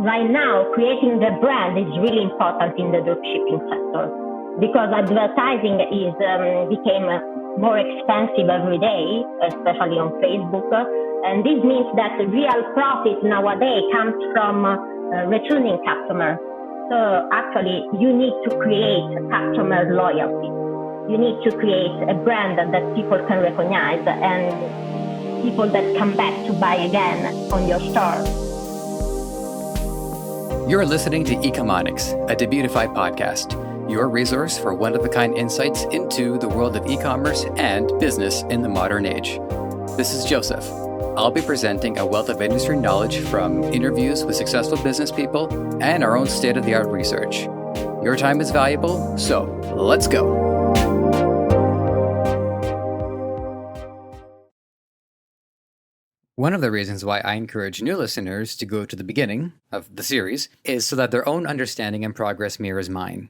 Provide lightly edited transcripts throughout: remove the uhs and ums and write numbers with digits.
right now, creating the brand is really important in the dropshipping sector because advertising became more expensive every day, especially on Facebook. And this means that the real profit nowadays comes from returning customers. So actually, you need to create customer loyalty. You need to create a brand that people can recognize and people that come back to buy again on your store. You're listening to Ecomonics, a Debutify podcast, your resource for one-of-a-kind insights into the world of e-commerce and business in the modern age. This is Joseph. I'll be presenting a wealth of industry knowledge from interviews with successful business people and our own state-of-the-art research. Your time is valuable, so let's go. One of the reasons why I encourage new listeners to go to the beginning of the series is so that their own understanding and progress mirrors mine.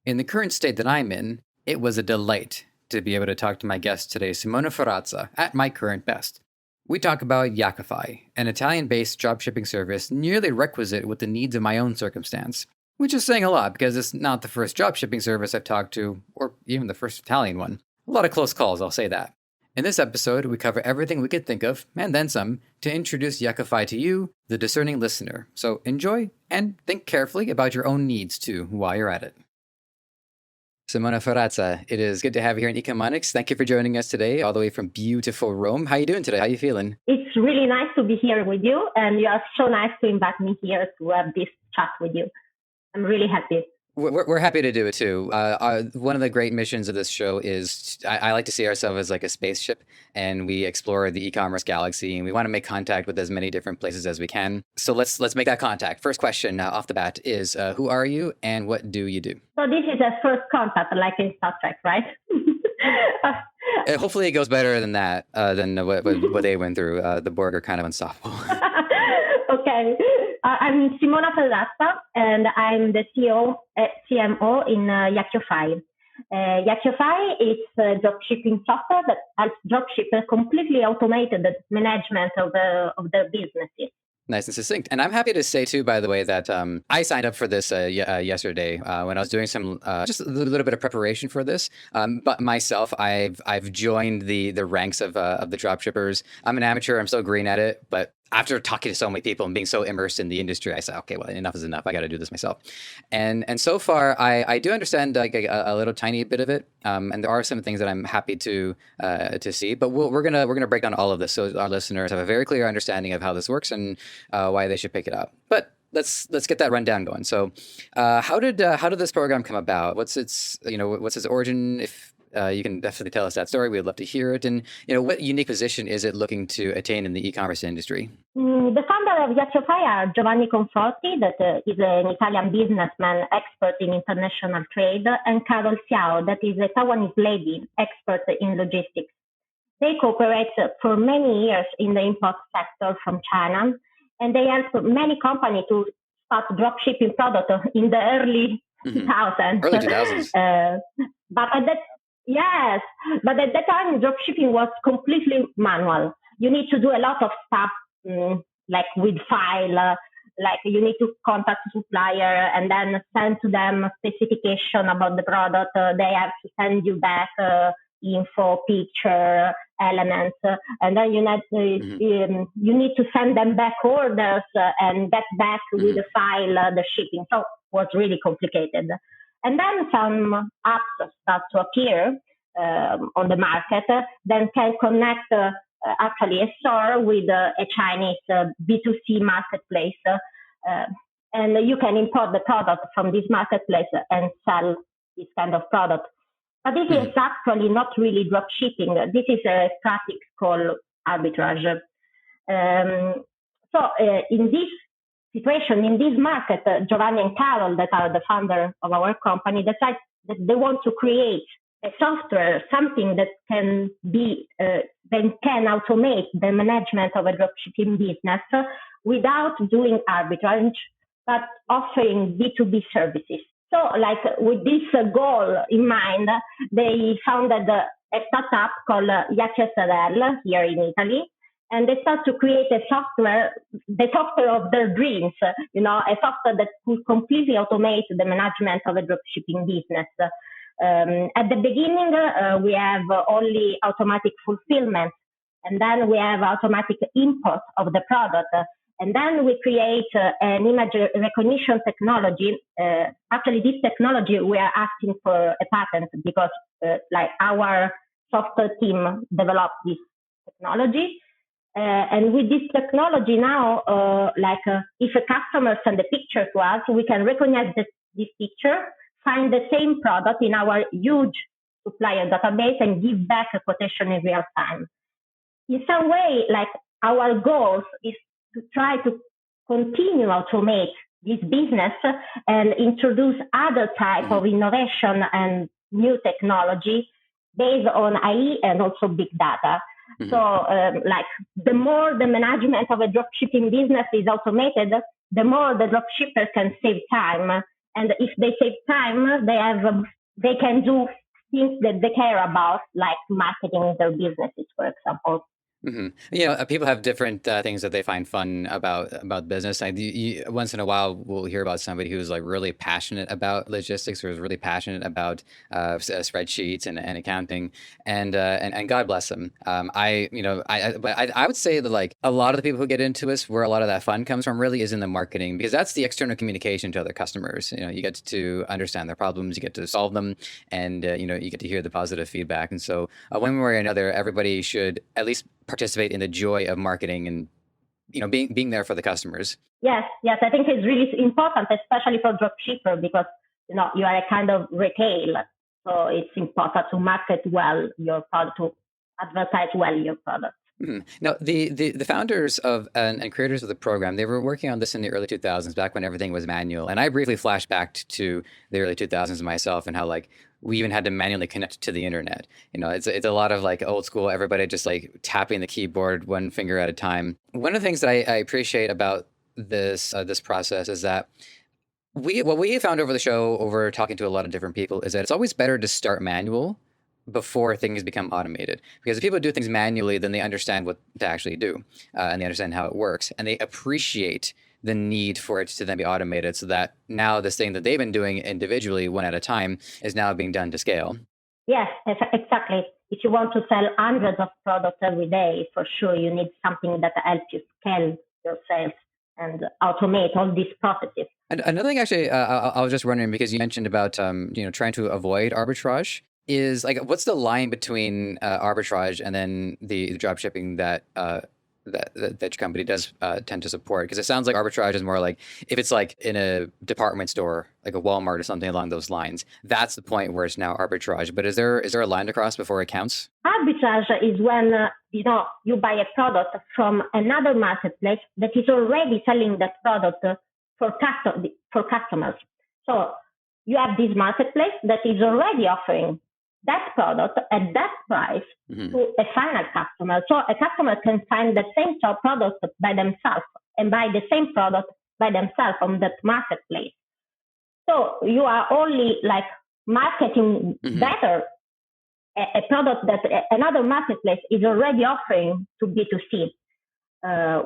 In the current state that I'm in, it was a delight to be able to talk to my guest today, Simona Ferrazza, at my current best. We talk about Yakkyofy, an Italian-based dropshipping service nearly requisite with the needs of my own circumstance, which is saying a lot because it's not the first dropshipping service I've talked to, or even the first Italian one. A lot of close calls, I'll say that. In this episode, we cover everything we could think of, and then some, to introduce Yakkyofy to you, the discerning listener. So enjoy and think carefully about your own needs too while you're at it. Simona Ferrazza, it is good to have you here in Ecomonics. Thank you for joining us today, all the way from beautiful Rome. How are you doing today? How are you feeling? It's really nice to be here with you, and you are so nice to invite me here to have this chat with you. I'm really happy. We're happy to do it too. One of the great missions of this show is I like to see ourselves as like a spaceship, and we explore the e-commerce galaxy, and we want to make contact with as many different places as we can. So let's make that contact. First question off the bat is, who are you and what do you do? So this is a first contact, like in Star Trek, right? Hopefully it goes better than that, than what they went through. The Borg are kind of unstoppable. Okay. I'm Simona Ferrazza, and I'm the CMO in Yakkyofy. Yakkyofy is a dropshipping software that helps dropshippers completely automate the management of their businesses. Nice and succinct. And I'm happy to say, too, by the way, that I signed up for this yesterday when I was doing some just a little bit of preparation for this. But myself, I've joined the ranks of the dropshippers. I'm an amateur. I'm still green at it. But after talking to so many people and being so immersed in the industry, I said, okay, well, enough is enough. I got to do this myself. And so far, I do understand like a little tiny bit of it. And there are some things that I'm happy to see. But we're gonna break down all of this so our listeners have a very clear understanding of how this works and why they should pick it up. But let's get that rundown going. So, how did this program come about? What's its origin? If you can definitely tell us that story, we'd love to hear it. And what unique position is it looking to attain in the e-commerce industry? The founder of Yakkyofy are Giovanni Conforti, that is an Italian businessman expert in international trade, and Carol Xiao, that is a Taiwanese lady expert in logistics. They cooperate for many years in the import sector from China, and they help many companies to start dropshipping products in the early 2000s. Early 2000s. But at that time, dropshipping was completely manual. You need to do a lot of stuff, like with file, like you need to contact supplier and then send to them specification about the product. They have to send you back info, picture, elements, and then you need to send them back orders and get back with the file, the shipping. So it was really complicated. And then some apps start to appear on the market, then can connect actually a store with a Chinese B2C marketplace. And you can import the product from this marketplace and sell this kind of product. But this is actually not really drop shipping. This is a practice called arbitrage. So in this situation, in this market, Giovanni and Carol, that are the founder of our company, decide that they want to create a software, something that can automate the management of a dropshipping business without doing arbitrage, but offering B2B services. So, like with this goal in mind, they founded a startup called Yakkyofy here in Italy, and they start to create the software of their dreams, a software that could completely automate the management of a dropshipping business. At the beginning, we have only automatic fulfillment, and then we have automatic import of the product. And then we create an image recognition technology. Actually, this technology, we are asking for a patent because our software team developed this technology. And with this technology now, if a customer sends a picture to us, we can recognize this picture, find the same product in our huge supplier database, and give back a quotation in real time. In some way, our goal is to try to continue to automate this business and introduce other type of innovation and new technology based on AI and also big data. Mm-hmm. So, the more the management of a dropshipping business is automated, the more the dropshipper can save time. And if they save time, they can do things that they care about, like marketing their businesses, for example. Mm-hmm. People have different things that they find fun about business. Once in a while, we'll hear about somebody who's really passionate about logistics, or is really passionate about spreadsheets and accounting, and God bless them. I would say that a lot of the people who get into this, where a lot of that fun comes from, really is in the marketing, because that's the external communication to other customers. You get to understand their problems, you get to solve them, and you get to hear the positive feedback. And so, one way or another, everybody should at least participate in the joy of marketing and being there for the customers. Yes, I think it's really important, especially for dropshipper, because you are a kind of retail, so it's important to market well your product, to advertise well your product. Mm-hmm. Now, the founders of and creators of the program, they were working on this in the early 2000s, back when everything was manual. And I briefly flashed back to the early 2000s myself, and how we even had to manually connect to the internet. It's a lot of old school, everybody just tapping the keyboard one finger at a time. One of the things that I appreciate about this process is that what we found over the show, over talking to a lot of different people, is that it's always better to start manual before things become automated. Because if people do things manually, then they understand what to actually do, and they understand how it works, and they appreciate the need for it to then be automated, so that now this thing that they've been doing individually, one at a time, is now being done to scale. Yes, exactly. If you want to sell hundreds of products every day, for sure you need something that helps you scale your sales and automate all these processes. And another thing, actually, I was just wondering, because you mentioned about trying to avoid arbitrage, is what's the line between arbitrage and then the drop shipping that your company does tend to support? Because it sounds like arbitrage is more if it's in a department store, like a Walmart or something along those lines, that's the point where it's now arbitrage. But is there a line to cross before it counts? Arbitrage is when you buy a product from another marketplace that is already selling that product for customers. So you have this marketplace that is already offering that product at that price to a final customer. So a customer can find the same product by themselves and buy the same product by themselves on that marketplace. So you are only marketing better a product that another marketplace is already offering to B2C.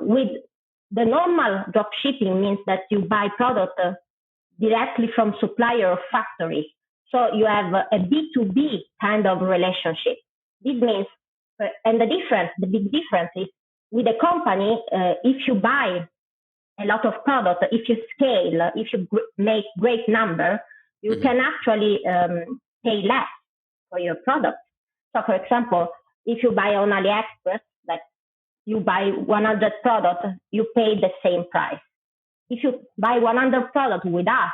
With the normal drop shipping means that you buy product directly from supplier or factory. So you have a B2B kind of relationship. This means, and the big difference is with a company, if you buy a lot of product, if you scale, if you make great number, you can actually pay less for your product. So for example, if you buy on AliExpress, you buy 100 products, you pay the same price. If you buy 100 products with us,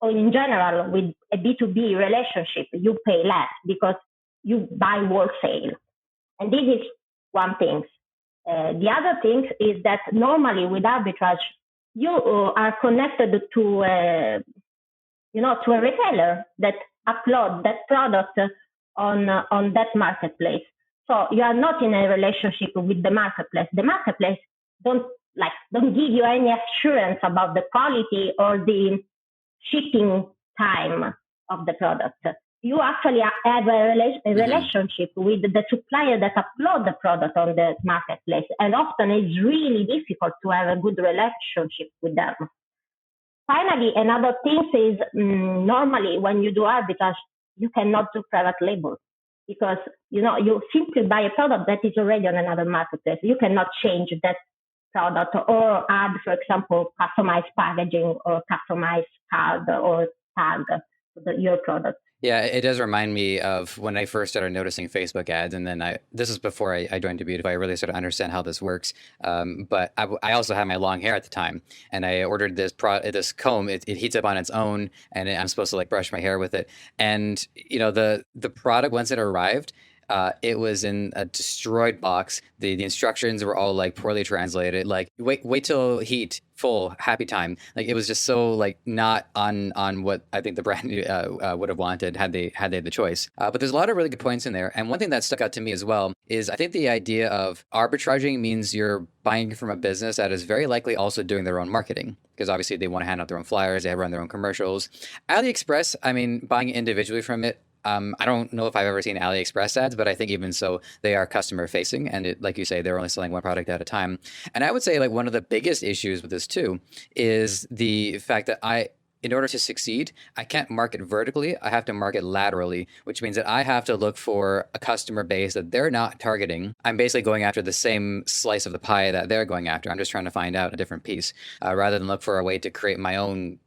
or in general with a B2B relationship, you pay less because you buy wholesale. And this is one thing. The other thing is that normally with arbitrage, you are connected to a retailer that upload that product on that marketplace. So you are not in a relationship with the marketplace. The marketplace don't give you any assurance about the quality or the shipping time of the product. you actually have a relationship with the supplier that upload the product on the marketplace. And often it's really difficult to have a good relationship with them. Finally, another thing is normally when you do arbitrage, you cannot do private label because, you simply buy a product that is already on another marketplace. You cannot change that product or add, for example, customized packaging or customized card or tag to your product. Yeah, it does remind me of when I first started noticing Facebook ads, and then this is before I joined Debutify. I really started to understand how this works. But I also had my long hair at the time, and I ordered this comb. It heats up on its own, and I'm supposed to like brush my hair with it. And the product, once it arrived, it was in a destroyed box. The instructions were all like poorly translated. Like wait till heat full happy time. Like it was just so like not on what I think the brand would have wanted had they the choice. But there's a lot of really good points in there. And one thing that stuck out to me as well is I think the idea of arbitraging means you're buying from a business that is very likely also doing their own marketing, because obviously they want to hand out their own flyers, they run their own commercials. AliExpress, I mean, buying individually from it, I don't know if I've ever seen AliExpress ads, but I think even so, they are customer facing. And like you say, they're only selling one product at a time. And I would say like one of the biggest issues with this too is the fact that in order to succeed, I can't market vertically. I have to market laterally, which means that I have to look for a customer base that they're not targeting. I'm basically going after the same slice of the pie that they're going after. I'm just trying to find out a different piece rather than look for a way to create my own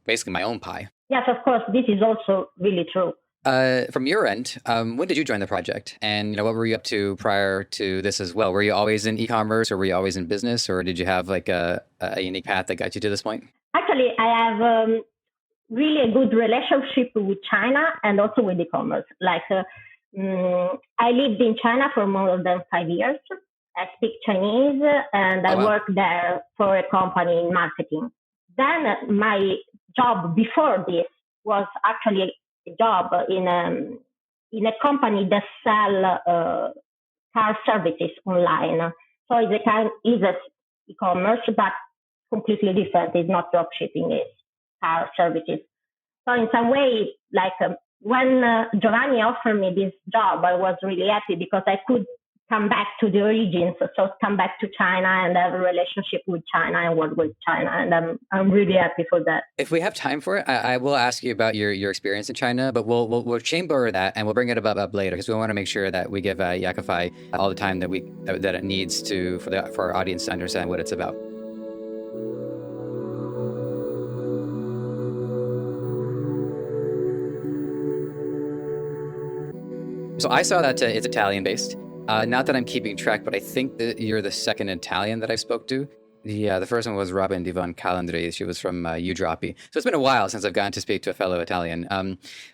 pie. Yes, of course, this is also really true. From your end, when did you join the project? And what were you up to prior to this as well? Were you always in e-commerce, or were you always in business, or did you have like a unique path that got you to this point? Actually, I have really a good relationship with China and also with e-commerce. Like I lived in China for more than 5 years. I speak Chinese and I worked there for a company in marketing. Then my job before this was actually a job in a company that sell car services online. So it's a e-commerce, but completely different. It's not dropshipping, it's car services. So in some way, like when Giovanni offered me this job, I was really happy because I could come back to the origins, so come back to China and have a relationship with China and work with China, and I'm really happy for that. If we have time for it, I will ask you about your experience in China, but we'll chamber that and we'll bring it up later because we want to make sure that we give Yakkyofy all the time that it needs to for our audience to understand what it's about. So I saw that it's Italian-based. Not that I'm keeping track, but I think that you're the second Italian that I spoke to. The first one was Robin Divon Calandri. She was from Udroppy. So it's been a while since I've gotten to speak to a fellow Italian.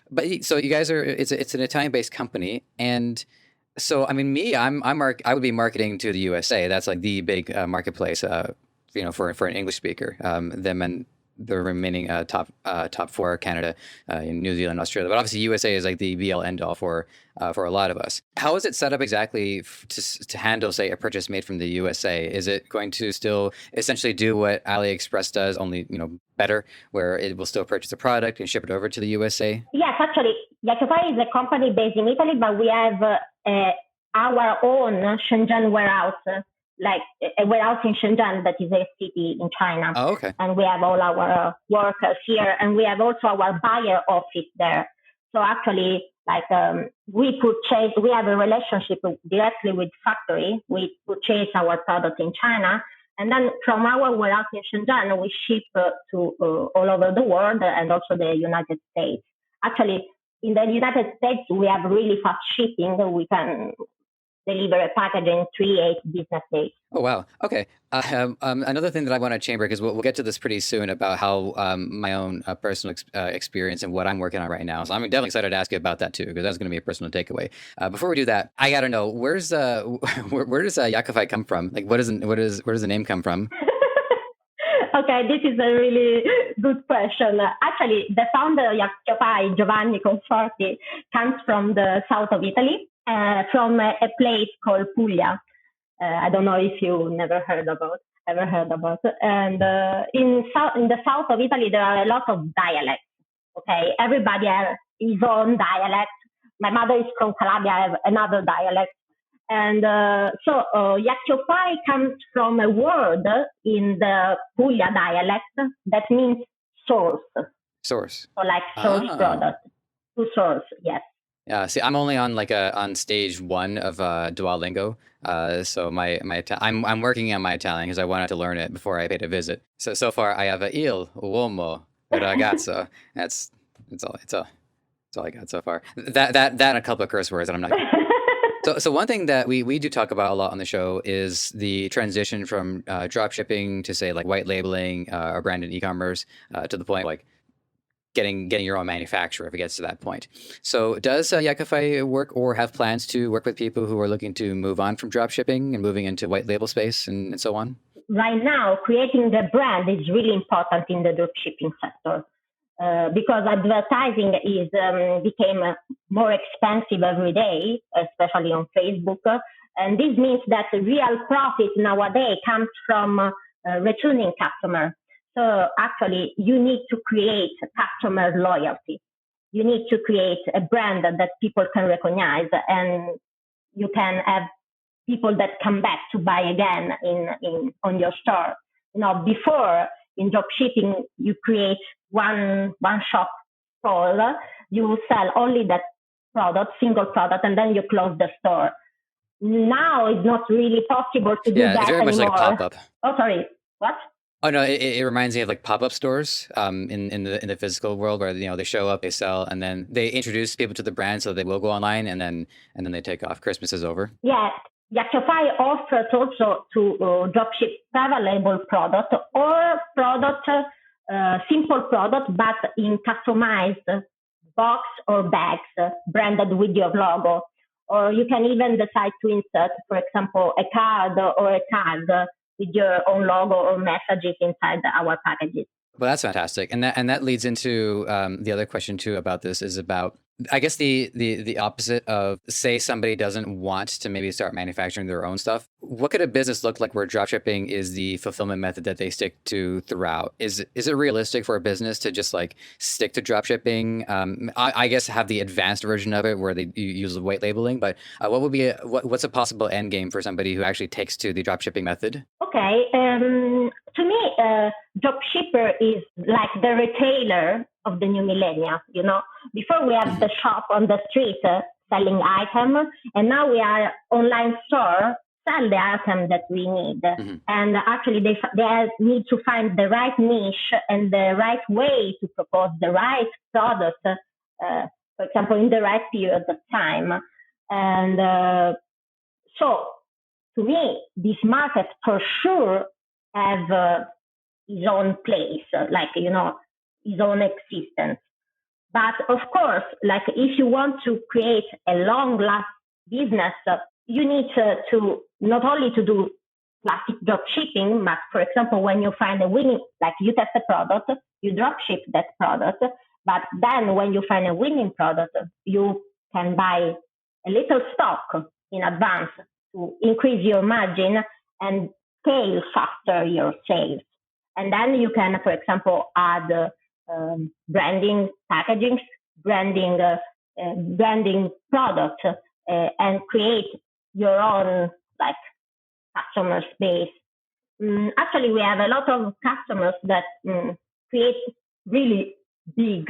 But so you guys it's an Italian-based company, and so I mean, I would be marketing to the USA. That's like the big marketplace, for an English speaker. Them and the remaining top four, Canada, New Zealand, Australia. But obviously USA is like the be all end all for a lot of us. How is it set up exactly to handle, say, a purchase made from the USA? Is it going to still essentially do what AliExpress does, only better, where it will still purchase a product and ship it over to the USA? Yes, actually, Yakkyofy is a company based in Italy, but we have our own Shenzhen warehouse. Like a warehouse in Shenzhen that is a city in China. Oh, okay. And we have all our workers here, and we have also our buyer office there. So actually, like we have a relationship directly with factory. We purchase our product in China, and then from our warehouse in Shenzhen, we ship to all over the world and also the United States. Actually, in the United States, we have really fast shipping. We can deliver a package in 3-8 business days. Oh, wow. Okay. Another thing that I want to chamber, because we'll get to this pretty soon about how my own personal experience and what I'm working on right now. So I'm definitely excited to ask you about that too, because that's going to be a personal takeaway. Before we do that, I got to know, where does Yakkyofy come from? Like, where does the name come from? Okay, this is a really good question. Actually, the founder of Yakkyofy, Giovanni Conforti, comes from the south of Italy. From a place called Puglia. I don't know if you ever heard about it. And in the south of Italy, there are a lot of dialects. Okay, everybody has his own dialect. my mother is from Calabria, I have another dialect. And so Yakkyofy comes from a word in the Puglia dialect that means source. Source. So like source product. To source, yes. Yeah, see, I'm only on on stage 1 of Duolingo, so I'm working on my Italian because I wanted to learn it before I paid a visit. So far I have il uomo ragazzo. That's all I got so far. That and a couple of curse words that I'm not. So one thing that we do talk about a lot on the show is the transition from drop shipping to say like white labeling or branded e-commerce to the point like getting your own manufacturer if it gets to that point. So does Yakkyofy work or have plans to work with people who are looking to move on from drop shipping and moving into white label space and so on? Right now, creating the brand is really important in the dropshipping sector because advertising became more expensive every day, especially on Facebook. And this means that the real profit nowadays comes from returning customers. So actually, you need to create customer loyalty. You need to create a brand that people can recognize, and you can have people that come back to buy again on your store. Before in dropshipping, you create one shop store, you sell only that product, single product, and then you close the store. Now it's not really possible to do that anymore. Yeah, it's very much like a pop-up. Oh, sorry, what? Oh no, it reminds me of like pop-up stores in the physical world where they show up, they sell, and then they introduce people to the brand so they will go online, and then they take off. Christmas is over. Yeah, Yakkyofy offers also to dropship private label product or simple product, but in customized box or bags branded with your logo. Or you can even decide to insert, for example, a card or a tag with your own logo or messages inside our packages. Well, that's fantastic, and that leads into the other question too about this is about, I guess, the opposite of, say somebody doesn't want to maybe start manufacturing their own stuff. What could a business look like where dropshipping is the fulfillment method that they stick to throughout? Is it realistic for a business to just like stick to dropshipping? I guess have the advanced version of it where they use white labeling, but what would be what's a possible end game for somebody who actually takes to the dropshipping method? Okay, to me, dropshipper is like the retailer of the new millennia. Before we have the shop on the street selling items, and now we are online store sell the item that we need. Mm-hmm. And actually, they need to find the right niche and the right way to propose the right product, for example, in the right period of time. And so, to me, this market for sure have his own place, his own existence. But of course, if you want to create a long-lasting business, you need to not only to do classic drop shipping, but for example, when you find a winning, you test a product, you drop ship that product, but then when you find a winning product, you can buy a little stock in advance to increase your margin and scale faster your sales. And then you can, for example, add branding, packaging, branding products, and create your own customer space. Actually, we have a lot of customers that create really big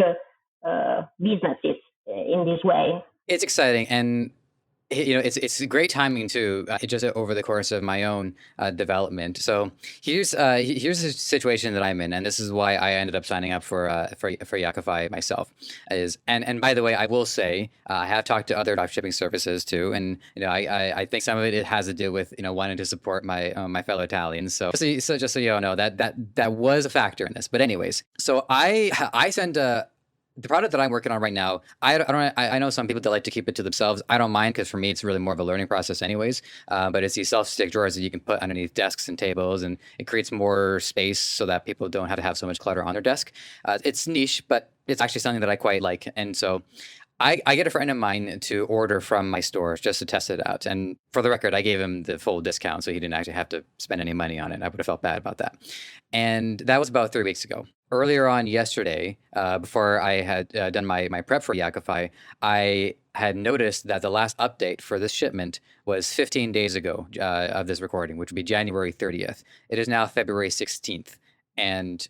businesses in this way. It's exciting, and it's great timing too. Just over the course of my own development. So here's the situation that I'm in, and this is why I ended up signing up for Yakkyofy myself. And by the way, I will say I have talked to other dropshipping services too, and I think some of it has to do with wanting to support my fellow Italians. So just so you all know that was a factor in this. But anyways, so I send the product that I'm working on right now, I know some people that like to keep it to themselves. I don't mind because for me, it's really more of a learning process anyways. But it's these self-stick drawers that you can put underneath desks and tables, and it creates more space so that people don't have to have so much clutter on their desk. It's niche, but it's actually something that I quite like. And so I get a friend of mine to order from my stores just to test it out. And for the record, I gave him the full discount, so he didn't actually have to spend any money on it. I would have felt bad about that. And that was about 3 weeks ago. Earlier on yesterday, before I had done my prep for Yakkyofy, I had noticed that the last update for this shipment was 15 days ago of this recording, which would be January 30th. It is now February 16th. And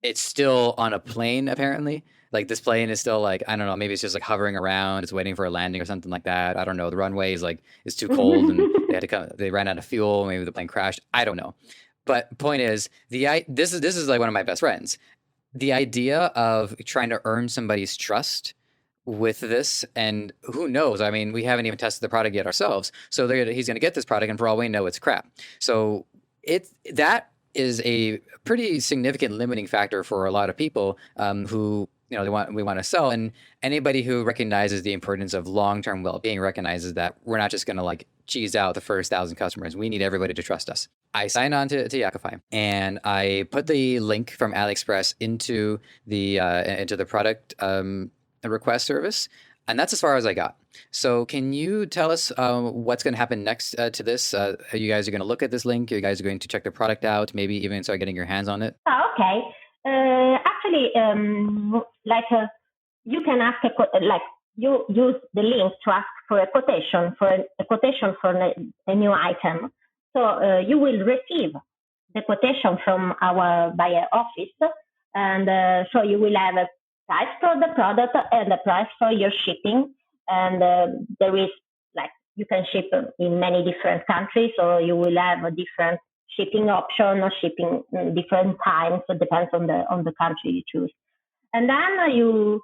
it's still on a plane, apparently. Like this plane is still like, I don't know, maybe it's just like hovering around, it's waiting for a landing or something like that. I don't know. The runway is like, it's too cold and they ran out of fuel. Maybe the plane crashed. I don't know. But point is, this is like one of my best friends. The idea of trying to earn somebody's trust with this, and who knows? I mean, we haven't even tested the product yet ourselves. So he's going to get this product, and for all we know, it's crap. So that is a pretty significant limiting factor for a lot of people who we want to sell. And anybody who recognizes the importance of long-term well-being recognizes that we're not just going to like cheese out the first 1,000 customers. We need everybody to trust us. I signed on to Yakkyofy, and I put the link from AliExpress into the product request service, and that's as far as I got. So can you tell us what's going to happen next to this? You guys are going to look at this link. You guys are going to check the product out, maybe even start getting your hands on it? Okay. Actually, you can ask you use the link to ask for a quotation for a new item. So you will receive the quotation from our buyer office, and so you will have a price for the product and the price for your shipping. And there is you can ship in many different countries, so you will have a different shipping option or shipping different times. So it depends on the country you choose. And then you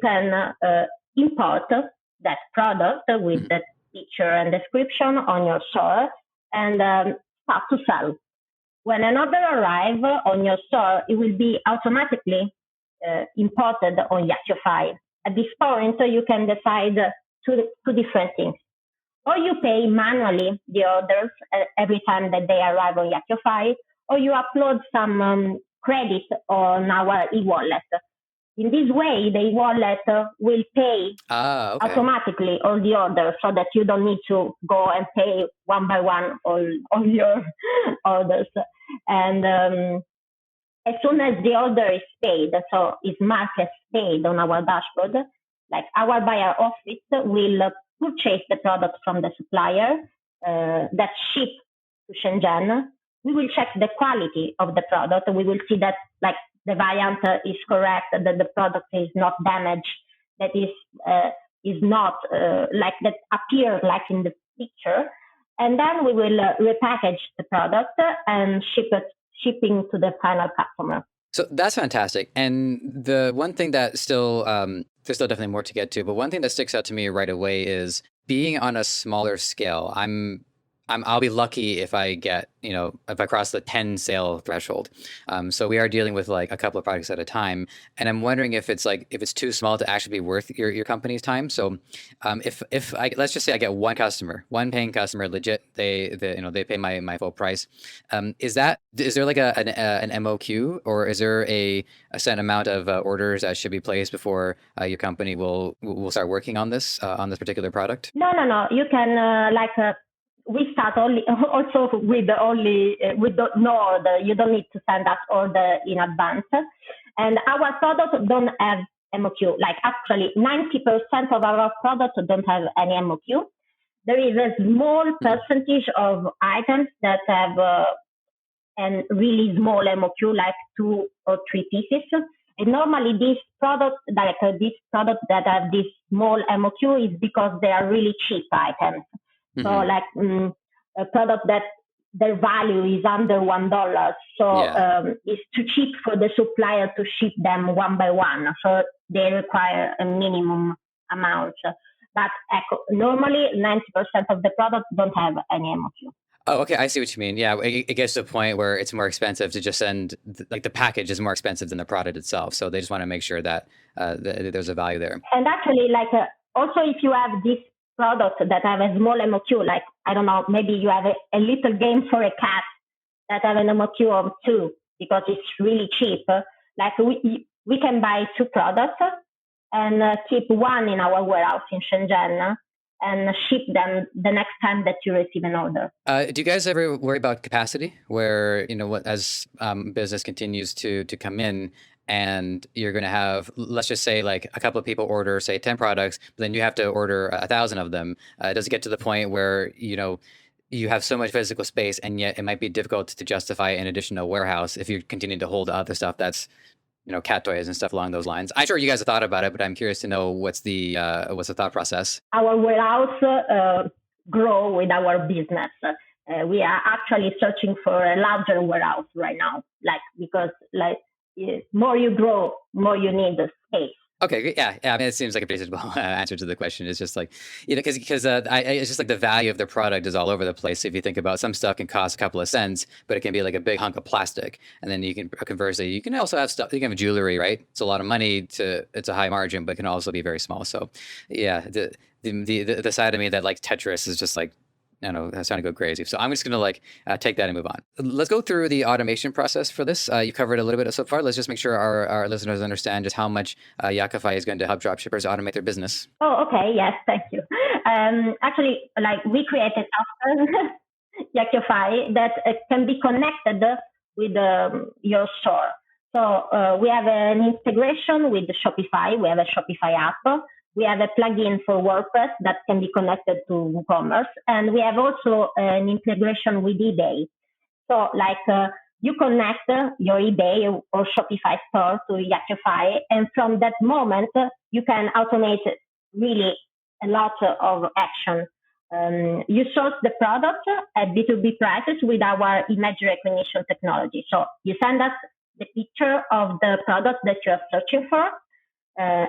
can import that product with the picture and description on your store and start to sell. When an order arrives on your store, it will be automatically imported on Yakkyofy. At this point, you can decide two different things. Or you pay manually the orders every time that they arrive on Yakkyofy, or you upload some credit on our e-wallet. In this way, the e-wallet will pay automatically all the orders, so that you don't need to go and pay one by one all your orders. And as soon as the order is paid, so it's marked as paid on our dashboard, our buyer office will purchase the product from the supplier that ships to Shenzhen. We will check the quality of the product. We will see that the variant is correct, that the product is not damaged, that is not that appears like in the picture. And then we will repackage the product and shipping to the final customer. So that's fantastic. And the one thing that still, there's still definitely more to get to, but one thing that sticks out to me right away is being on a smaller scale. I'll be lucky if I get, if I cross the 10 sale threshold. So we are dealing with a couple of products at a time. And I'm wondering if it's too small to actually be worth your company's time. So if let's just say I get one paying customer, legit, they pay my full price. Is there an MOQ, or is there a set amount of orders that should be placed before your company will start working on this particular product? No. You can we start also with no order. You don't need to send us order in advance. And our products don't have MOQ. Actually, 90% of our products don't have any MOQ. There is a small percentage of items that have a really small MOQ, 2 or 3 pieces. And normally these products that have this small MOQ is because they are really cheap items. So a product that their value is under $1. So it's too cheap for the supplier to ship them one by one. So they require a minimum amount. But normally 90% of the products don't have any MOQ. Oh, okay. I see what you mean. Yeah, it gets to a point where it's more expensive to just send, the package is more expensive than the product itself. So they just want to make sure that there's a value there. And actually, also if you have this product that have a small MOQ, I don't know, maybe you have a little game for a cat that have an MOQ of 2 because it's really cheap. We can buy 2 products and keep one in our warehouse in Shenzhen and ship them the next time that you receive an order. Do you guys ever worry about capacity where, as business continues to come in and you're going to have, let's just say like a couple of people order, say 10 products, but then you have to order 1,000 of them. Does it get to the point where, you have so much physical space and yet it might be difficult to justify an additional warehouse if you continue to hold other stuff that's, cat toys and stuff along those lines? I'm sure you guys have thought about it, but I'm curious to know what's the thought process. Our warehouse grow with our business. We are actually searching for a larger warehouse right now, because more you grow, more you need the space. Okay, yeah. I mean, it seems like a pretty simple answer to the question. It's just like, because it's just like the value of the product is all over the place. If you think about some stuff can cost a couple of cents, but it can be like a big hunk of plastic. And then you can, conversely, you can also have stuff, you can have jewelry, right? It's a lot of money it's a high margin, but it can also be very small. So yeah, the side of me that like Tetris is just like, I don't know, that's trying to go crazy. So I'm just going to take that and move on. Let's go through the automation process for this. You covered a little bit so far. Let's just make sure our listeners understand just how much Yakkyofy is going to help dropshippers automate their business. Oh, okay. Yes, thank you. Actually, we created software, Yakkyofy, that can be connected with your store. So we have an integration with Shopify. We have a Shopify app. We have a plugin for WordPress that can be connected to ecommerce, and we have also an integration with eBay. So, you connect your eBay or Shopify store to Yakkyofy, and from that moment, you can automate really a lot of action. You source the product at B2B prices with our image recognition technology. So, you send us the picture of the product that you are searching for.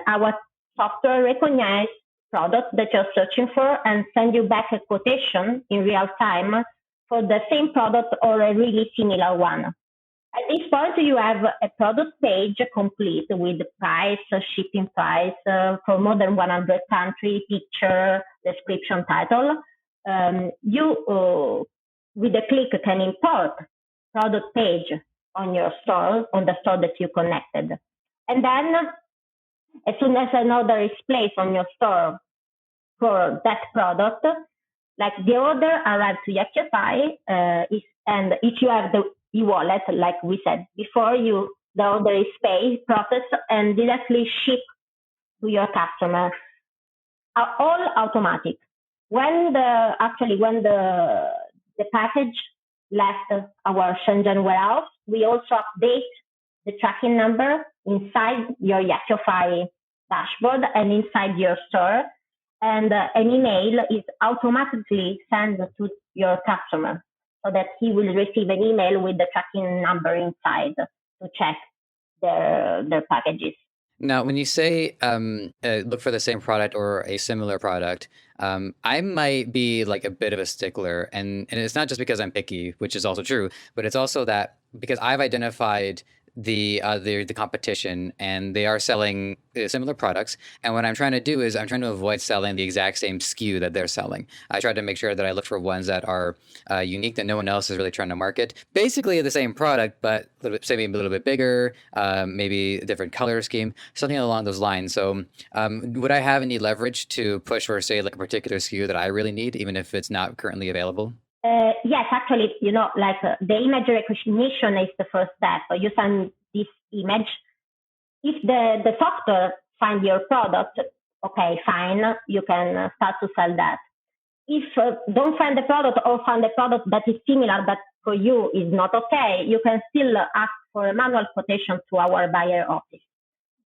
Our software recognize product that you're searching for and send you back a quotation in real time for the same product or a really similar one. At this point, you have a product page complete with price, shipping price for more than 100 countries, picture, description, title. You, with a click, can import product page on your store, on the store that you connected. And then as soon as an order is placed on your store for that product, the order arrives to Yakkyofy, and if you have the e-wallet, like we said before, the order is paid, processed, and directly shipped to your customer. All automatic. When the package left our Shenzhen warehouse, we also update the tracking number inside your Yakkyofy dashboard and inside your store, and an email is automatically sent to your customer so that he will receive an email with the tracking number inside to check their packages. Now, when you say look for the same product or a similar product, I might be like a bit of a stickler, and it's not just because I'm picky, which is also true, but it's also that because I've identified the competition and they are selling similar products, and what I'm trying to do is I'm trying to avoid selling the exact same SKU that they're selling. I try to make sure that I look for ones that are unique, that no one else is really trying to market. Basically the same product, but maybe a little bit bigger, maybe a different color scheme, something along those lines. So would I have any leverage to push for, say, like a particular SKU that I really need, even if it's not currently available? Yes, actually, the image recognition is the first step. You send this image. If the software finds your product, okay, fine, you can start to sell that. If don't find the product or find a product that is similar but for you is not okay, you can still ask for a manual quotation to our buyer office.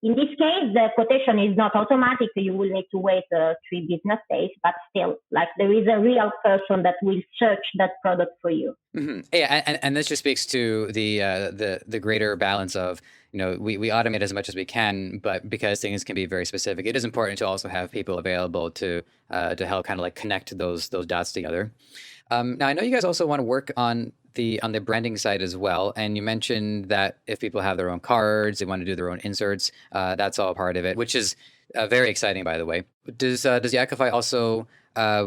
In this case, the quotation is not automatic. You will need to wait 3 business days, but still, there is a real person that will search that product for you. Mm-hmm. Yeah, and this just speaks to the greater balance of, we automate as much as we can, but because things can be very specific, it is important to also have people available to help kind of like connect those dots together. Now, I know you guys also want to work on the branding side as well, and you mentioned that if people have their own cards, they want to do their own inserts, that's all part of it, which is very exciting, by the way. Does Yakkyofy also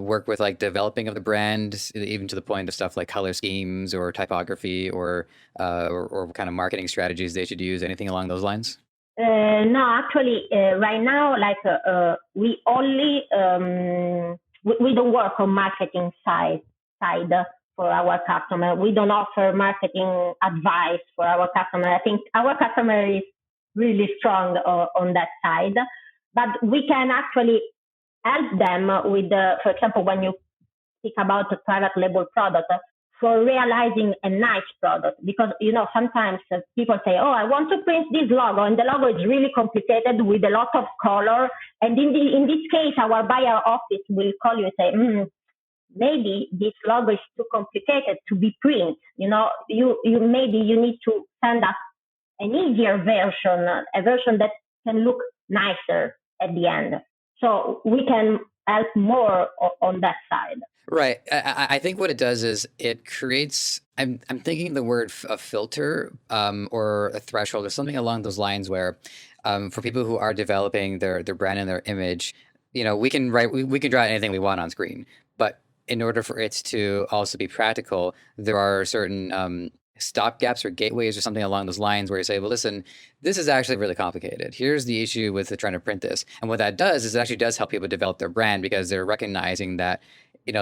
work with like developing of the brand, even to the point of stuff like color schemes or typography or kind of marketing strategies they should use, anything along those lines? No, actually, right now, we only we don't work on marketing side for our customer. We don't offer marketing advice for our customer. I think our customer is really strong on that side, but we can actually help them with, for example, when you speak about a private label product, for realizing a nice product. Because, sometimes people say, oh, I want to print this logo, and the logo is really complicated with a lot of color. And in this case, our buyer office will call you and say, maybe this logo is too complicated to be print. Maybe you need to send us an easier version, a version that can look nicer at the end. So we can help more on that side. Right. I think what it does is it creates, I'm thinking the word a filter or a threshold or something along those lines where for people who are developing their brand and their image, we can draw anything we want on screen. But in order for it to also be practical, there are certain stop gaps or gateways or something along those lines where you say, well, listen, this is actually really complicated. Here's the issue with trying to print this. And what that does is it actually does help people develop their brand because they're recognizing that,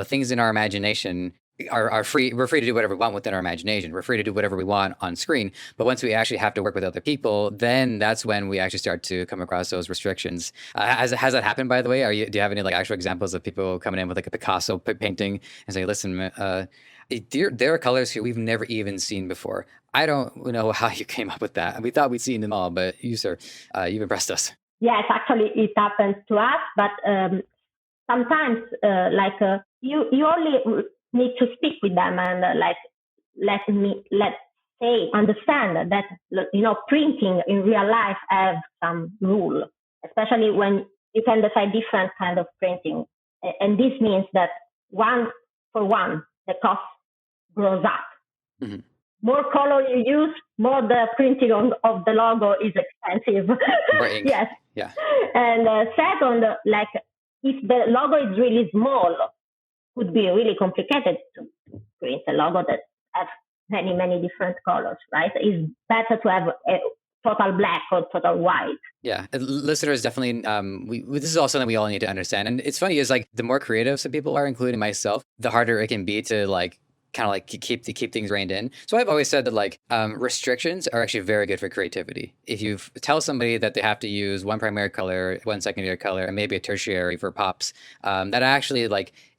things in our imagination are free. We're free to do whatever we want within our imagination. We're free to do whatever we want on screen. But once we actually have to work with other people, then that's when we actually start to come across those restrictions. Has that happened, by the way? Do you have any actual examples of people coming in with a Picasso painting and saying, listen, there are colors here we've never even seen before. I don't know how you came up with that. We thought we'd seen them all, but you, sir, you've impressed us. Yes, actually, it happens to us, but sometimes, you only need to speak with them and let's say understand that printing in real life have some rule, especially when you can decide different kind of printing, and this means that one for one the cost grows up. Mm-hmm. More color you use, more the printing of the logo is expensive. Yes. Yeah. And second, if the logo is really small, could be really complicated to print a logo that has many, many different colors, right? It's better to have a total black or total white. Yeah, listeners definitely. This is also something we all need to understand. And it's funny is the more creative some people are, including myself, the harder it can be to keep things reined in. So I've always said that restrictions are actually very good for creativity. If you tell somebody that they have to use one primary color, one secondary color, and maybe a tertiary for pops, that actually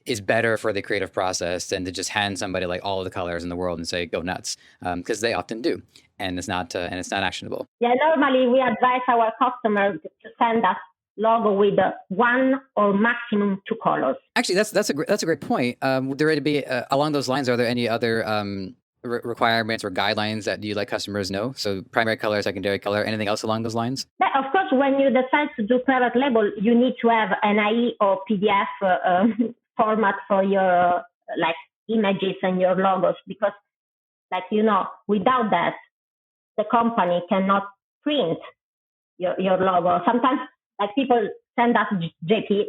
is better for the creative process than to just hand somebody all of the colors in the world and say go nuts, because they often do, and it's not actionable. Yeah, normally we advise our customers to send us logo with one or maximum two colors. Actually, that's a great point. Would there be along those lines? Are there any other requirements or guidelines that you like customers know? So primary color, secondary color, anything else along those lines? Yeah, of course, when you decide to do private label, you need to have an IE or PDF format for your images and your logos, because without that, the company cannot print your logo. Sometimes people send us JP,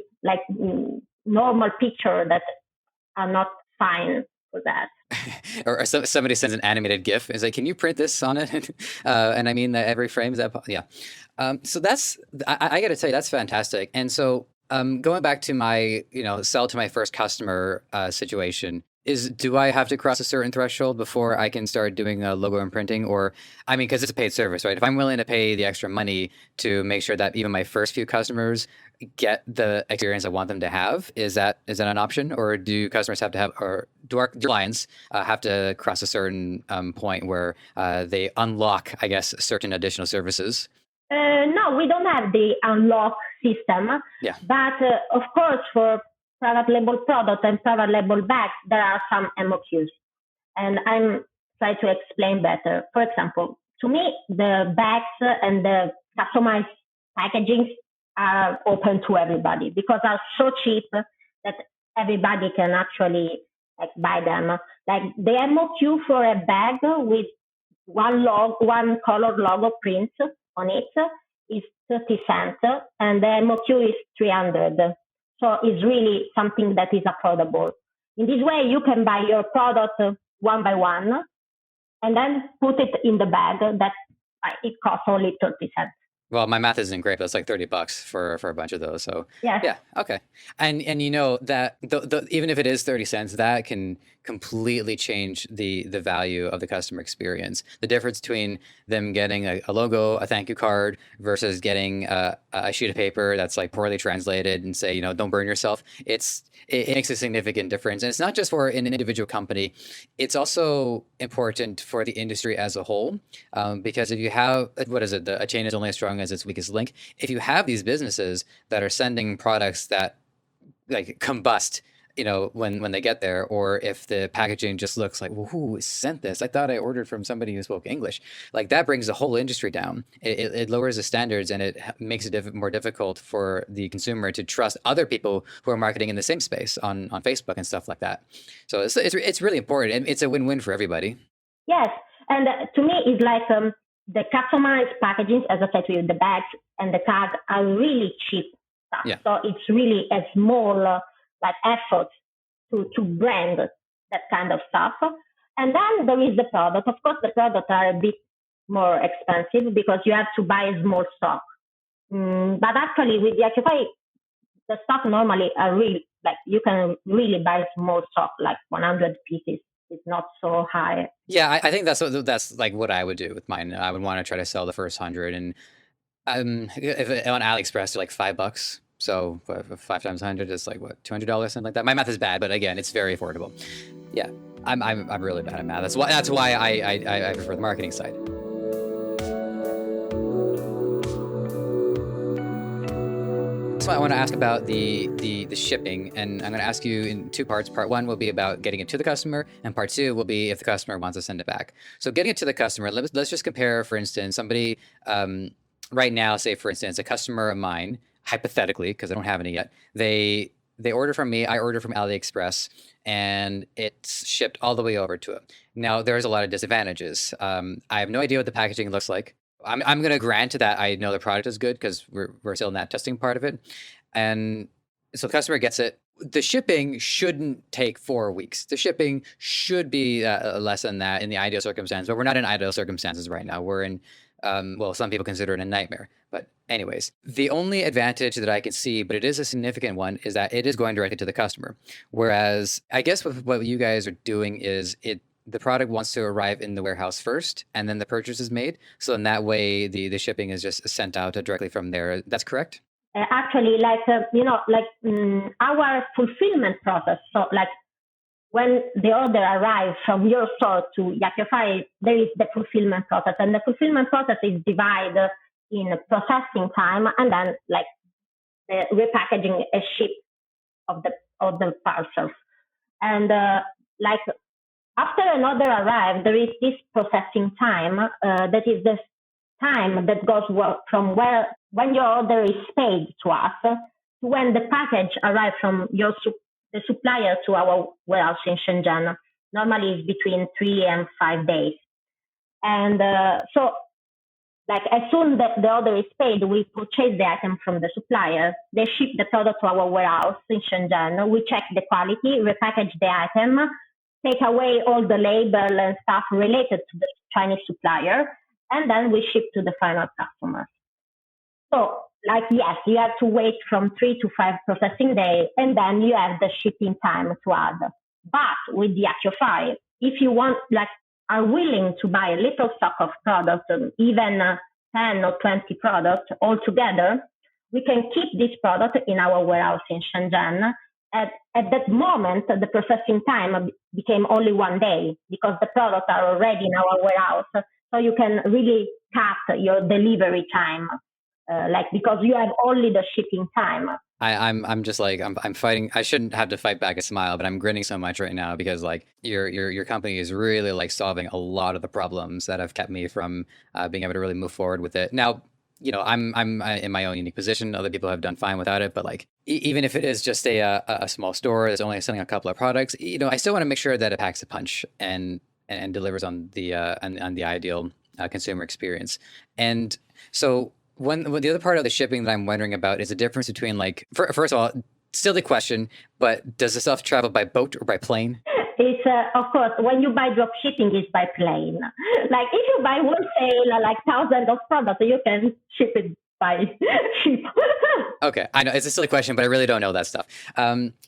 normal picture that are not fine for that. Or somebody sends an animated GIF. It's can you print this on it? And I mean that every frame is that. Yeah. So that's, I got to tell you, that's fantastic. And so going back to my, sell to my first customer situation, do I have to cross a certain threshold before I can start doing logo imprinting? Or, because it's a paid service, right? If I'm willing to pay the extra money to make sure that even my first few customers get the experience I want them to have, is that an option? Or do customers have to have, or do our clients have to cross a certain point where they unlock, I guess, certain additional services? No, we don't have the unlock system. Yeah. But of course, for private label product and private label bags, there are some MOQs. And I'm trying to explain better. For example, to me, the bags and the customized packaging are open to everybody because are so cheap that everybody can actually buy them. The MOQ for a bag with one color logo print on it is 30 cents, and the MOQ is 300. So it's really something that is affordable. In this way, you can buy your product one by one and then put it in the bag that it costs only 30 cents. Well, my math isn't great, but it's like $30 for a bunch of those. So Yes. yeah, okay. And you know that even if it is 30 cents, that can completely change the value of the customer experience. The difference between them getting a logo, a thank you card versus getting a sheet of paper that's like poorly translated and say, don't burn yourself. It makes a significant difference. And it's not just for an individual company. It's also important for the industry as a whole. Because if you have, what is it? A chain is only as strong as its weakest link. If you have these businesses that are sending products that like combust, when they get there, or if the packaging just looks like, well, who sent this? I thought I ordered from somebody who spoke English. Like that brings the whole industry down. It lowers the standards and it makes it more difficult for the consumer to trust other people who are marketing in the same space on Facebook and stuff like that. So it's really important, and it's a win-win for everybody. Yes, and to me, it's like the customized packaging, as I said to you, the bags and the cards are really cheap stuff. Yeah. So it's really a small effort to brand that kind of stuff. And then there is the product. Of course, the products are a bit more expensive because you have to buy a small stock. But actually, with Yakkyofy, the stock normally are really you can really buy small stock, like 100 pieces. It's not so high. Yeah, I think that's like what I would do with mine. I would want to try to sell the first 100, and if on AliExpress they're like $5. So 5 times 100 is like what, $200, something like that. My math is bad, but again, it's very affordable. Yeah, I'm really bad at math. That's why I prefer the marketing side. So I want to ask about the shipping, and I'm going to ask you in two parts. Part one will be about getting it to the customer, and part two will be if the customer wants to send it back. So getting it to the customer, let's just compare, for instance, somebody right now, say for instance, a customer of mine, hypothetically, because I don't have any yet, they order from me, I order from AliExpress, and it's shipped all the way over to them. Now, there's a lot of disadvantages. I have no idea what the packaging looks like. I'm going to grant that I know the product is good because we're still in that testing part of it. And so the customer gets it. The shipping shouldn't take 4 weeks. The shipping should be less than that in the ideal circumstance, but we're not in ideal circumstances right now. We're in, some people consider it a nightmare. But anyways, the only advantage that I can see, but it is a significant one, is that it is going directly to the customer. Whereas I guess what you guys are doing is the product wants to arrive in the warehouse first, and then the purchase is made. So in that way, the shipping is just sent out directly from there. That's correct? Actually, our fulfillment process. So when the order arrives from your store to Yakkyofy, there is the fulfillment process. And the fulfillment process is divided in processing time and then the repackaging a ship of the parcels. And after an order arrives, there is this processing time that is the time that goes from when your order is paid to us to when the package arrives from the supplier to our warehouse in Shenzhen. Normally, it's between 3 and 5 days. And so, as soon as the order is paid, we purchase the item from the supplier. They ship the product to our warehouse in Shenzhen. We check the quality, repackage the item, take away all the label and stuff related to the Chinese supplier, and then we ship to the final customer. So, yes, you have to wait from 3 to 5 processing days, and then you have the shipping time to add. But with the Yakkyofy, if you are willing to buy a little stock of products, even 10 or 20 products altogether, we can keep this product in our warehouse in Shenzhen. At that moment, the processing time became only 1 day because the products are already in our warehouse. So you can really cut your delivery time, because you have only the shipping time. I'm just I'm fighting. I shouldn't have to fight back a smile, but I'm grinning so much right now because your company is really solving a lot of the problems that have kept me from being able to really move forward with it. Now, I'm in my own unique position. Other people have done fine without it, but even if it is just a small store that's only selling a couple of products, I still want to make sure that it packs a punch and delivers on the ideal consumer experience. And so when the other part of the shipping that I'm wondering about is the difference between first of all, still the question, but does the stuff travel by boat or by plane? It's of course when you buy drop shipping, it's by plane. Like if you buy wholesale, like thousands of products, you can ship it by ship. Okay, I know it's a silly question, but I really don't know that stuff.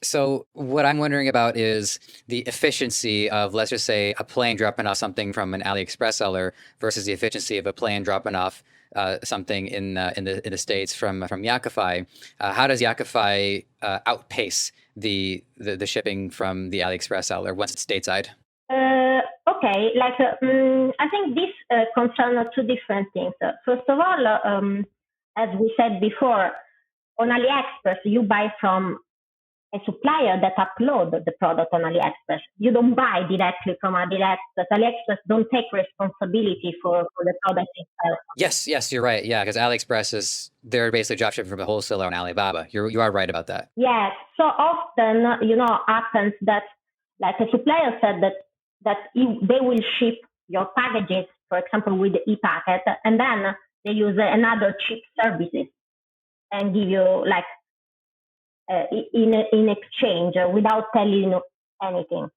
So what I'm wondering about is the efficiency of, let's just say, a plane dropping off something from an AliExpress seller versus the efficiency of a plane dropping off something in the States from Yakkyofy. How does Yakkyofy outpace the shipping from the AliExpress seller once it's stateside? Okay, I think this concerns two different things. First of all, as we said before, on AliExpress, you buy from a supplier that upload the product on AliExpress. You don't buy directly from AliExpress. AliExpress don't take responsibility for the product itself. Yes, you're right. Yeah, because AliExpress they're basically dropshipping from a wholesaler on Alibaba. You are right about that. Yes. So often, happens that like a supplier said that they will ship your packages, for example, with the e-packet, and then they use another cheap services and give you like in exchange without telling you anything.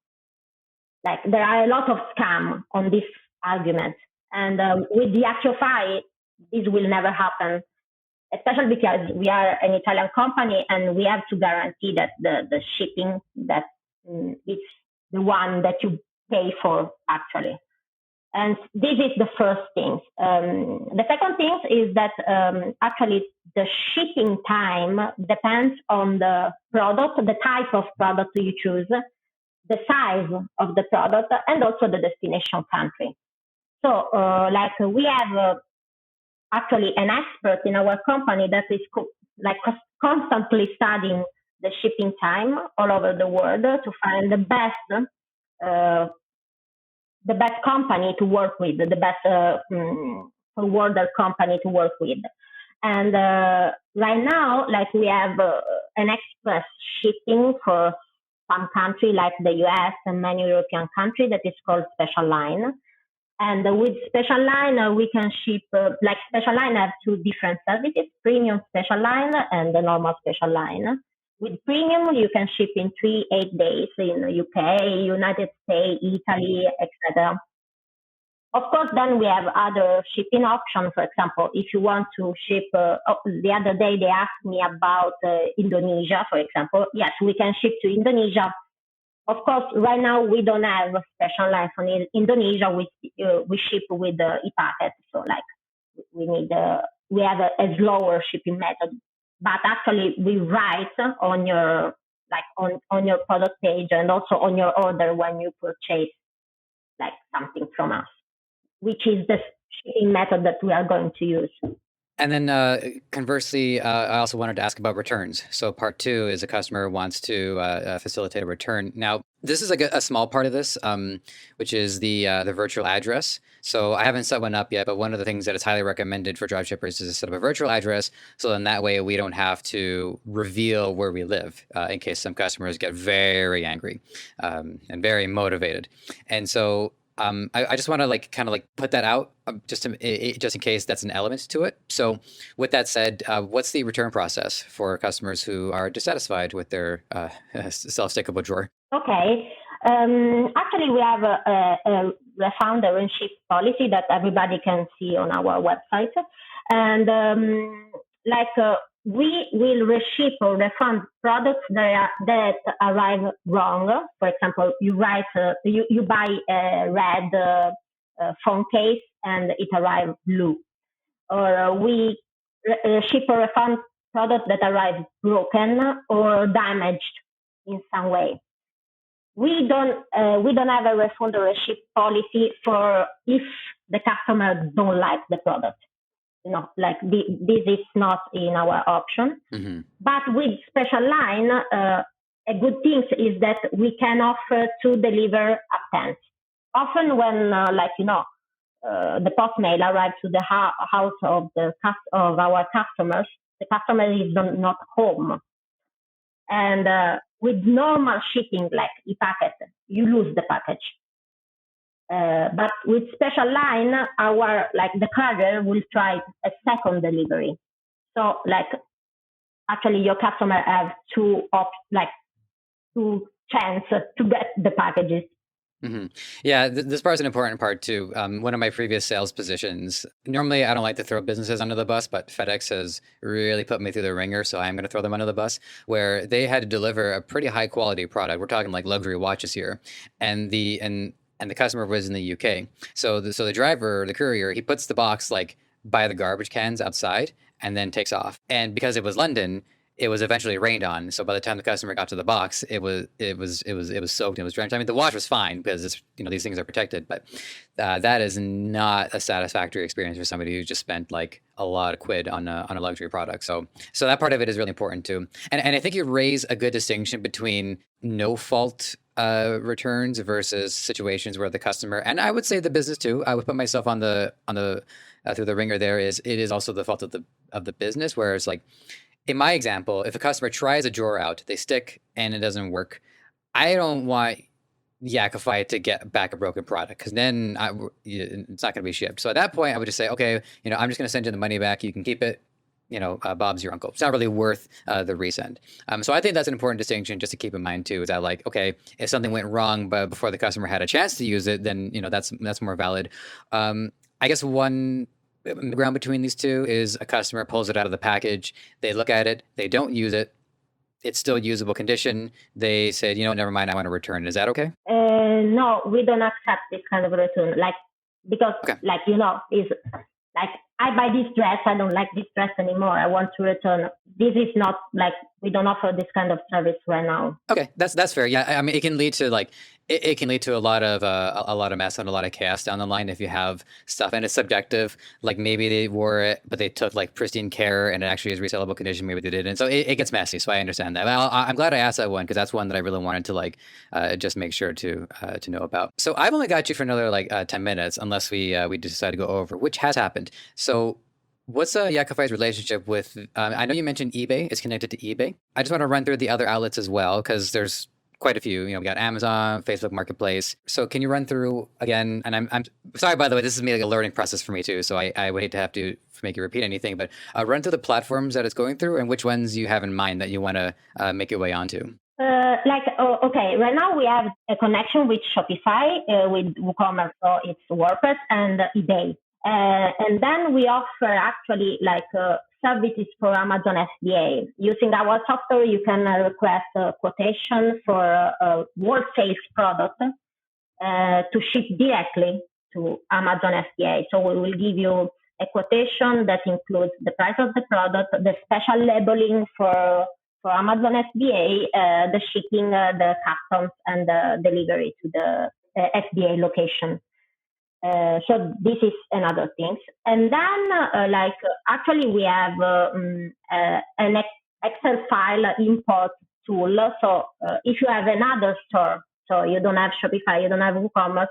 Like there are a lot of scam on this argument, and with the Yakkyofy, this will never happen, especially because we are an Italian company and we have to guarantee that the shipping that it's the one that you pay for actually. And this is the first thing. The second thing is that actually the shipping time depends on the product, the type of product you choose, the size of the product, and also the destination country. So, we have actually an expert in our company that is constantly studying the shipping time all over the world to find the best company to work with, the best forwarder company to work with. And right now, like we have an express shipping for some country like the US and many European countries that is called Special Line. And with Special Line, we can ship, Special Line have two different services, Premium Special Line and the normal Special Line. With Premium, you can ship in 3-8 days in UK, United States, Italy, etc. Of course, then we have other shipping options. For example, if you want to ship, the other day they asked me about Indonesia, for example. Yes, we can ship to Indonesia. Of course, right now we don't have a Special Line for Indonesia. We ship with the e-packet, so we have a slower shipping method. But actually, we write on your on your product page and also on your order when you purchase like something from us, which is the shipping method that we are going to use. And then conversely, I also wanted to ask about returns. So part two is a customer wants to facilitate a return. Now, this is like a small part of this, which is the virtual address. So I haven't set one up yet, but one of the things that is highly recommended for dropshippers is to set up a virtual address. So then that way we don't have to reveal where we live in case some customers get very angry and very motivated. And so I just want to put that out just in case that's an element to it. So with that said, what's the return process for customers who are dissatisfied with their self-stickable drawer? Okay. Actually, we have a refund and ship policy that everybody can see on our website. And we will reship or refund products that arrive wrong. For example, you buy a red phone case and it arrives blue. Or we ship or refund products that arrive broken or damaged in some way. We don't have a refund or a ship policy for if the customer don't like the product. This is not in our option. Mm-hmm. But with Special Line, a good thing is that we can offer to deliver uptents. Often when, the post mail arrives to the house of our customers, the customer is not home. And with normal shipping, like e-packet, you lose the package. But with Special Line, the carrier will try a second delivery. So actually your customer have two chance to get the packages. Mm-hmm. Yeah, this part's an important part too. One of my previous sales positions, normally I don't like to throw businesses under the bus, but FedEx has really put me through the ringer, so I'm going to throw them under the bus, where they had to deliver a pretty high quality product. We're talking like luxury watches here, and the customer was in the UK. So the driver, the courier, he puts the box like by the garbage cans outside and then takes off. And because it was London, it was eventually rained on. So by the time the customer got to the box, it was soaked and it was drenched. I mean, the watch was fine because it's, these things are protected, but that is not a satisfactory experience for somebody who just spent like a lot of quid on a luxury product. So that part of it is really important too. And I think you raise a good distinction between no fault returns versus situations where the customer, and I would say the business too, I would put myself on the through the ringer. It is also the fault of the business, where it's like, in my example, if a customer tries a drawer out, they stick and it doesn't work, I don't want Yakkyofy to get back a broken product, because then it's not going to be shipped. So at that point, I would just say, okay, I'm just going to send you the money back. You can keep it. Bob's your uncle. It's not really worth the resend. So I think that's an important distinction just to keep in mind too, is that like, okay, if something went wrong but before the customer had a chance to use it, then, that's more valid. I guess one ground between these two is a customer pulls it out of the package, they look at it, they don't use it, it's still usable condition, they said, never mind, I want to return it. Is that okay? No, we don't accept this kind of return, because okay. Is like, I buy this dress, I don't like this dress anymore, I want to return. This is not we don't offer this kind of service right now. Okay, that's fair. Yeah, I mean, it can lead to it can lead to a lot of mess and a lot of chaos down the line if you have stuff and it's subjective. Like maybe they wore it, but they took like pristine care and it actually is resellable condition. Maybe they didn't. So it gets messy. So I understand that. Well, I'm glad I asked that one, because that's one that I really wanted to just make sure to know about. So I've only got you for another 10 minutes, unless we decide to go over, which has happened. So what's Yakkyofy's relationship with, I know you mentioned eBay, it's connected to eBay. I just want to run through the other outlets as well, because there's quite a few. We got Amazon, Facebook Marketplace. So can you run through again? And I'm sorry, by the way, this is a learning process for me too. So I would hate to have to make you repeat anything, but run through the platforms that it's going through and which ones you have in mind that you want to make your way onto. Okay, right now we have a connection with Shopify, with WooCommerce, so it's WordPress and eBay. And then we offer actually services for Amazon FBA. Using our software, you can request a quotation for a wholesale product to ship directly to Amazon FBA. So we will give you a quotation that includes the price of the product, the special labeling for Amazon FBA, the shipping, the customs, and the delivery to the FBA location. So this is another thing. And then, actually, we have an Excel file import tool. So if you have another store, so you don't have Shopify, you don't have WooCommerce,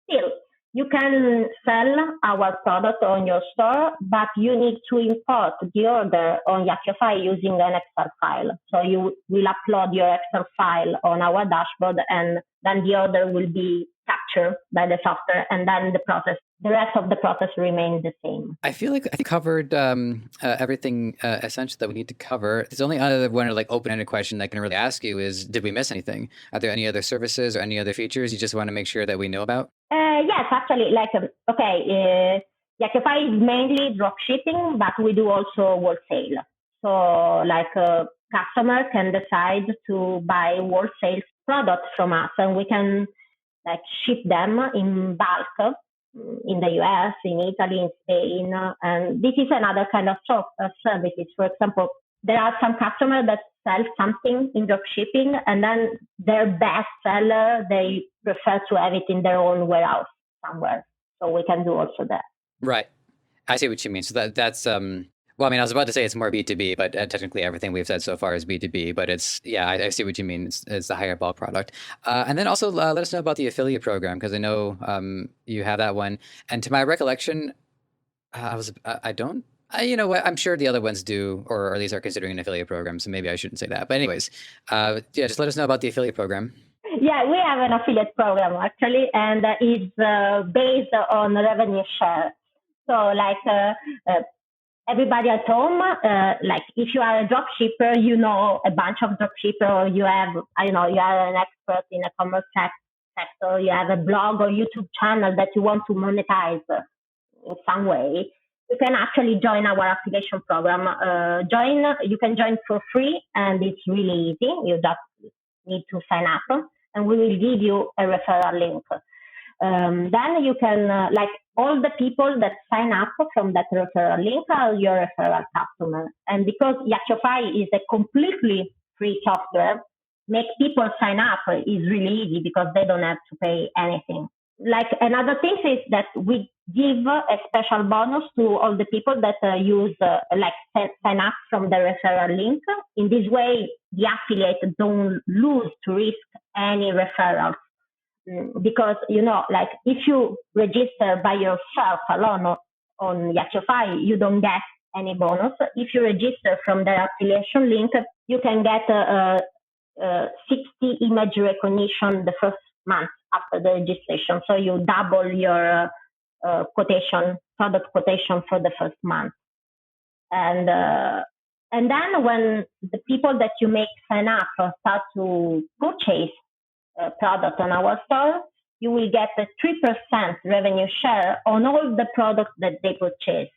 still, you can sell our product on your store, but you need to import the order on Yakkyofy using an Excel file. So you will upload your Excel file on our dashboard, and then the order will be captured by the software, and then the rest of the process remains the same. I feel like I covered everything essential that we need to cover. There's only other one open-ended question I can really ask you is, did we miss anything? Are there any other services or any other features you just want to make sure that we know about? Yes, actually, Yakkyofy is mainly dropshipping, but we do also wholesale. So a customer can decide to buy wholesale products from us, and we can ship them in bulk in the US, in Italy, in Spain. And this is another kind of services. For example, there are some customers that sell something in dropshipping, and then their best seller, they prefer to have it in their own warehouse somewhere. So we can do also that. Right. I see what you mean. So that's well, I mean, I was about to say it's more B2B, but technically everything we've said so far is B2B, but it's, yeah, I see what you mean. It's the higher bulk product. And then also let us know about the affiliate program, because I know you have that one. And to my recollection, you know what, I'm sure the other ones do, or at least are considering an affiliate program, so maybe I shouldn't say that. But anyways, just let us know about the affiliate program. Yeah, we have an affiliate program actually, and it's based on revenue share. So everybody at home, like if you are a drop shipper, you know a bunch of drop shipper, or you have, I don't know, you are an expert in a commerce sector, you have a blog or YouTube channel that you want to monetize in some way, you can actually join our activation program. You can join for free, and it's really easy. You just need to sign up, and we will give you a referral link. Then you can, like all the people that sign up from that referral link are your referral customer. And because Yakkyofy is a completely free software, make people sign up is really easy because they don't have to pay anything. Like another thing is that we give a special bonus to all the people that use sign up from the referral link. In this way, the affiliate don't lose to risk any referrals, because like if you register by yourself alone on Yakkyofy, you don't get any bonus. If you register from the affiliation link, you can get 60 image recognition the first month after the registration. So you double your product quotation for the first month. And then when the people that you make sign up start to purchase product on our store, you will get a 3% revenue share on all the products that they purchase.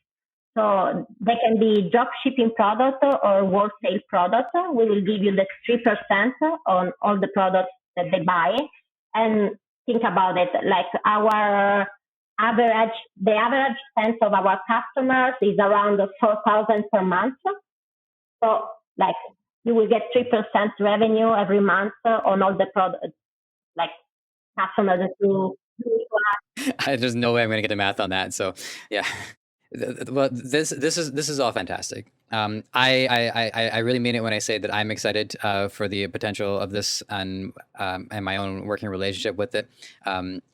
So they can be drop shipping product or wholesale product. We will give you the 3% on all the products that they buy. And think about it, like the average spend of our customers is around 4,000 per month. So like you will get 3% revenue every month on all the products, like customers that you. There's no way I'm going to get the math on that. So yeah. Well, this is all fantastic. I really mean it when I say that I'm excited for the potential of this and my own working relationship with it.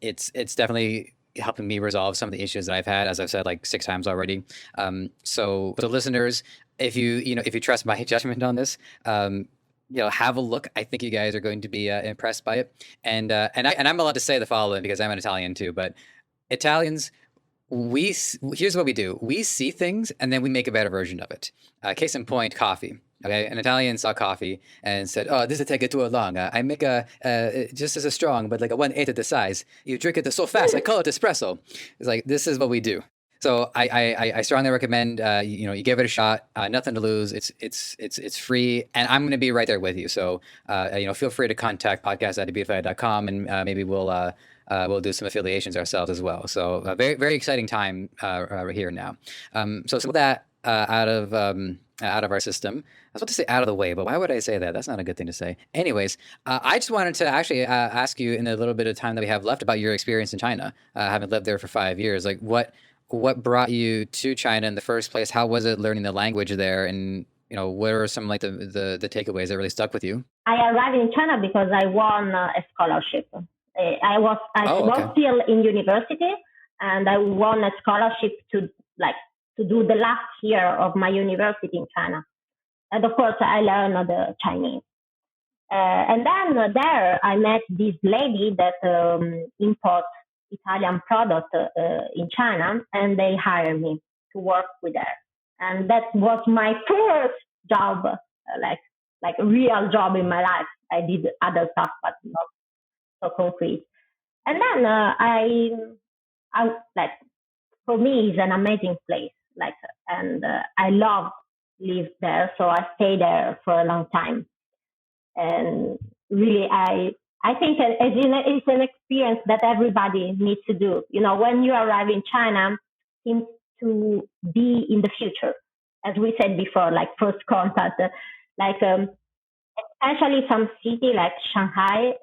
It's definitely helping me resolve some of the issues that I've had, as I've said like 6 times already. So for the listeners, if you trust my judgment on this, have a look. I think you guys are going to be impressed by it. And I'm allowed to say the following because I'm an Italian too. But Italians, here's what we do. We see things and then we make a better version of it. Case in point, coffee. Okay, an Italian saw coffee and said, "Oh, this will take it too long. I make just as a strong, but like a 1/8 of the size. You drink it so fast. I call it espresso." It's like this is what we do. So I strongly recommend you give it a shot. Nothing to lose. It's free, and I'm going to be right there with you. So feel free to contact podcast@debutify.com, and maybe we'll do some affiliations ourselves as well. So a very very exciting time here now. So with that out of our system. I was about to say out of the way, but why would I say that? That's not a good thing to say. Anyways, I just wanted to actually ask you in a little bit of time that we have left about your experience in China, having lived there for 5 years. Like what brought you to China in the first place? How was it learning the language there? And what are some like the takeaways that really stuck with you? I arrived in China because I won a scholarship. I was still in university, and I won a scholarship to do the last year of my university in China. And of course, I learned the Chinese. And then there, I met this lady that imports Italian product in China, and they hired me to work with her. And that was my first job, like a real job in my life. I did other stuff, but not so concrete. And then I for me, it's an amazing place. And I love live there, so I stayed there for a long time. And really, I think it's an experience that everybody needs to do. When you arrive in China, seems to be in the future, as we said before, like first contact, especially some city like Shanghai,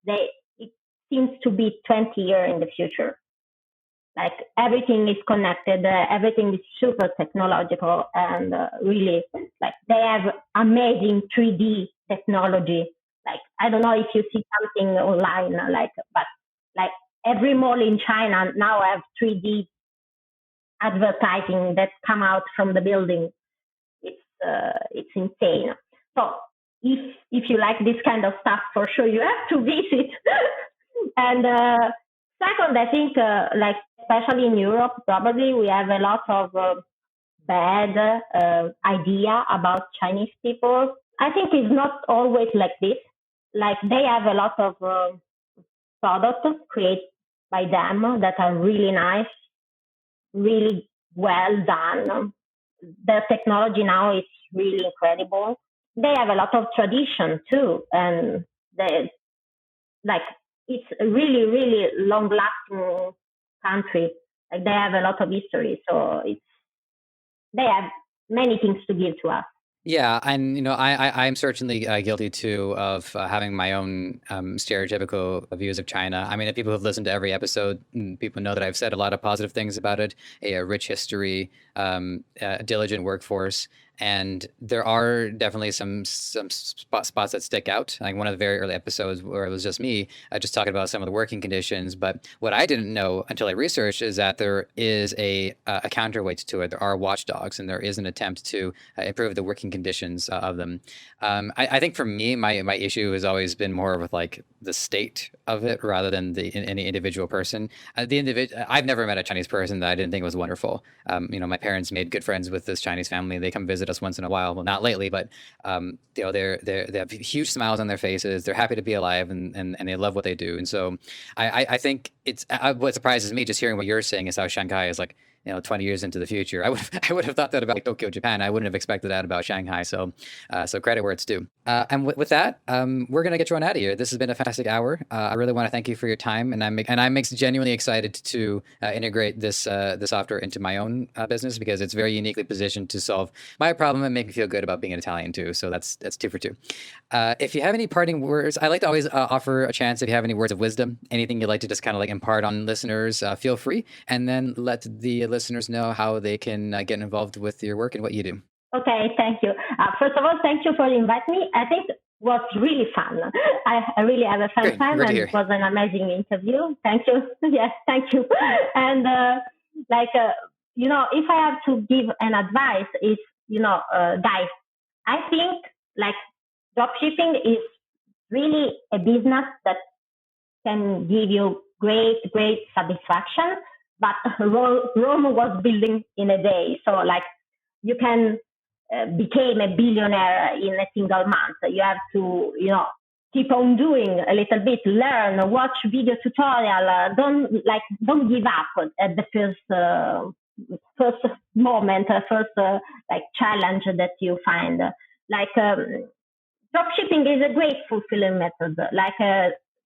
it seems to be 20 years in the future. Like everything is connected, everything is super technological, and really, like they have amazing 3D technology. Like I don't know if you see something online, but like every mall in China now have 3D advertising that come out from the building. It's insane. So if you like this kind of stuff, for sure you have to visit. And second, I think especially in Europe, probably we have a lot of bad idea about Chinese people. I think it's not always like this. Like they have a lot of products created by them that are really nice, really well done. The technology now is really incredible. They have a lot of tradition too, and they like it's a really, really long-lasting country. Like they have a lot of history, so they have many things to give to us. Yeah, and I'm certainly guilty too of having my own stereotypical views of China. I mean, if people have listened to every episode, people know that I've said a lot of positive things about it, a rich history, a diligent workforce, and there are definitely some spots that stick out. Like one of the very early episodes where it was just me, just talking about some of the working conditions. But what I didn't know until I researched is that there is a counterweight to it. There are watchdogs, and there is an attempt to improve the working conditions of them. I think for me, my issue has always been more with like the state of it rather than any individual person. I've never met a Chinese person that I didn't think was wonderful. My parents made good friends with this Chinese family. They come visit us once in a while. Well, not lately, but they have huge smiles on their faces. They're happy to be alive, and they love what they do. And so I think it's what surprises me just hearing what you're saying is how Shanghai is like 20 years into the future. I would have thought that about Tokyo, Japan. I wouldn't have expected that about Shanghai. So credit where it's due. And with that, we're gonna get you on out of here. This has been a fantastic hour. I really want to thank you for your time, and I'm genuinely excited to integrate this software into my own business because it's very uniquely positioned to solve my problem and make me feel good about being an Italian too. So that's 2 for 2. If you have any parting words, I like to always offer a chance. If you have any words of wisdom, anything you'd like to just kind of like impart on listeners, feel free, and then let the listeners know how they can get involved with your work and what you do. Okay, thank you. First of all, thank you for inviting me. I think it was really fun. I really had a fun time, and it was an amazing interview. Thank you. Yes, thank you. And if I have to give an advice, is guys, I think like dropshipping is really a business that can give you great satisfaction. But Rome was building in a day. So like you can become a billionaire in a single month. You have to, keep on doing a little bit, learn, watch video tutorial. Don't give up at the first moment, challenge that you find. Dropshipping is a great fulfilling method.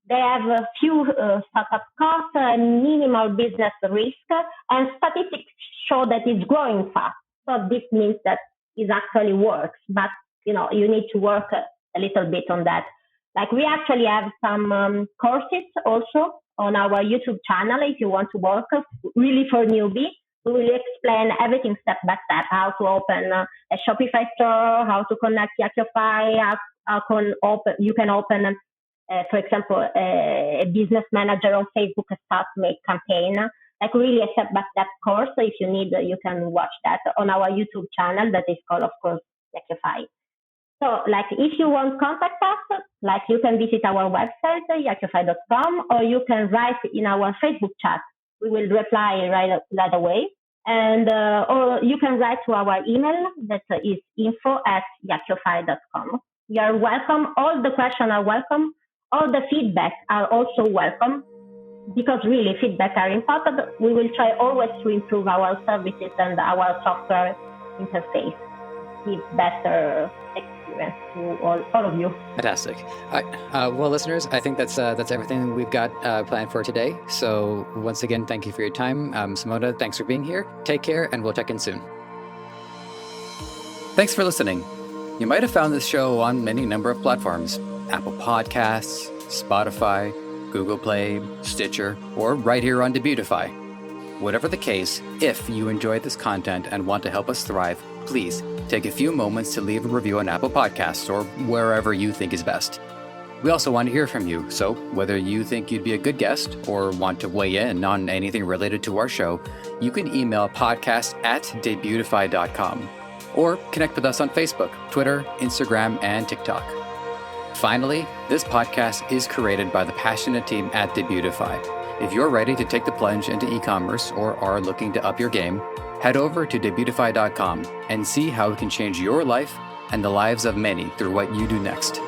They have a few startup costs and minimal business risk, and statistics show that it's growing fast. So this means that it actually works, but you need to work a little bit on that. Like we actually have some courses also on our YouTube channel if you want to work really for newbie. We will explain everything step by step: how to open a Shopify store, how to connect Yakkyofy, you can open. For example, a business manager on Facebook start make campaign, like really a step-by-step course. So if you need, you can watch that on our YouTube channel that is called, of course, Yakkyofy. So like if you want to contact us, like you can visit our website, yakkyofy.com, or you can write in our Facebook chat. We will reply right away. And or you can write to our email that is info@yakkyofy.com. You're welcome. All the questions are welcome. All the feedback are also welcome, because really feedback are important. We will try always to improve our services and our software interface, give better experience to all of you. Fantastic. All right. Well, listeners, I think that's everything we've got planned for today. So once again, thank you for your time. Simona, thanks for being here. Take care, and we'll check in soon. Thanks for listening. You might have found this show on any number of platforms: Apple Podcasts, Spotify, Google Play, Stitcher, or right here on Debutify. Whatever the case, if you enjoyed this content and want to help us thrive, please take a few moments to leave a review on Apple Podcasts or wherever you think is best. We also want to hear from you, so whether you think you'd be a good guest or want to weigh in on anything related to our show, you can email podcast@debutify.com or connect with us on Facebook, Twitter, Instagram, and TikTok. Finally, this podcast is created by the passionate team at Debutify. If you're ready to take the plunge into e-commerce or are looking to up your game, head over to Debutify.com and see how it can change your life and the lives of many through what you do next.